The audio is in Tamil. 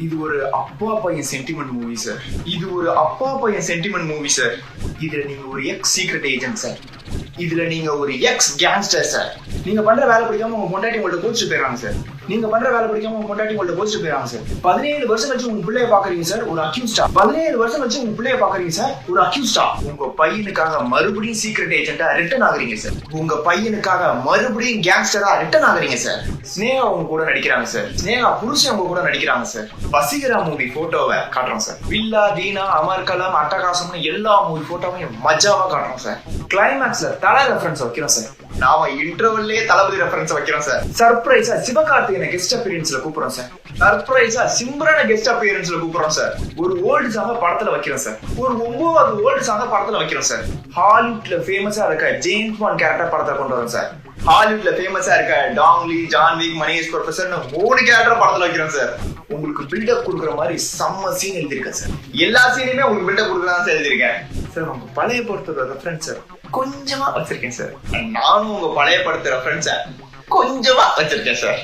இது ஒரு அப்பா பையன் சென்டிமெண்ட் மூவி சார். இதுல நீங்க ஒரு எக்ஸ் சீக்ரெட் ஏஜென்ட் சார். இதுல நீங்க ஒரு எக்ஸ் கேங்ஸ்டர் சார். நீங்க பண்ற வேலை பிடிக்காம உங்க பொண்டாட்டி உங்கள்ட்ட கோச்சிட்டு போயிடறாங்க சார். 17 வருஷம் கழிச்சு உங்க பிள்ளைய பாக்குறீங்க சார், ஒரு அக்யூஸ்டா. உங்க பையனுக்காக மறுபடியும் சீக்ரெட் ஏஜென்ட்டா ரிட்டர்ன் ஆகுறீங்க சார். உங்க பையனுக்காக மறுபடியும் கேங்ஸ்டரா ரிட்டர்ன் ஆகுறீங்க சார். ஸ்னேகா உங்க கூட நடிக்கிறாங்க சார். ஸ்னேகா புருஷன் உங்க கூட நடிக்கிறாங்க சார். வசீகரா மூவி போட்டோவை காட்டுறோம் சார். வில்லா, வீணா, அமர்கலம், அட்டகாசம்னு எல்லா மூவி போட்டோவையும் மஜாவா காட்டுறோம் சார். கிளைமேக்ஸ்ல தலை ரெஃபரன்ஸ் வைக்கிறோம் சார். நாம இன்டர்வல்லே தளபதி ரெஃபரன்ஸ் வைக்கிறோம் சார். சர்ப்ரைஸா சிவகார்த்திகேயனை கெஸ்ட் அப்பியரன்ஸ்ல கூப்பிடுறோம் சார். சர்ப்ரைஸா சிம்ரனை கெஸ்ட் அப்பியரன்ஸ்ல கூப்பிடுறோம் சார். ஒரு ஓல்டு சாங்க படத்துல வைக்கிறோம் சார். ஒரு 9வது ஓல்டு சாங்க படத்துல வைக்கிறோம் சார். ஹாலிவுட்ல ஃபேமஸா இருக்க ஜேம்ஸ் பாண்ட் கேரக்டர் படத்தை கொண்டு வரோம் சார். ஹாலிவுட்ல ஃபேமஸா இருக்க டாங்லி, ஜான் விக், மணிஷ் ப்ரொஃபசர்னு 3 கேரக்டர் படத்துல வைக்கிறோம் சார். உங்களுக்கு பில்டப் கொடுக்குற மாதிரி செம்ம சீன் எழுதிருக்கேன் சார். எல்லா சீனையுமே உங்களுக்கு பில்டப் கொடுக்குறதா சார் எழுதிருக்கேன் சார். உங்க பழைய படத்தோட ரெஃபரன்ஸ் சார் கொஞ்சமா வச்சிருக்கேன் சார். நானும் உங்க பழைய படத்தோட ரெஃபரன்ஸ கொஞ்சமா வச்சிருக்கேன் சார்.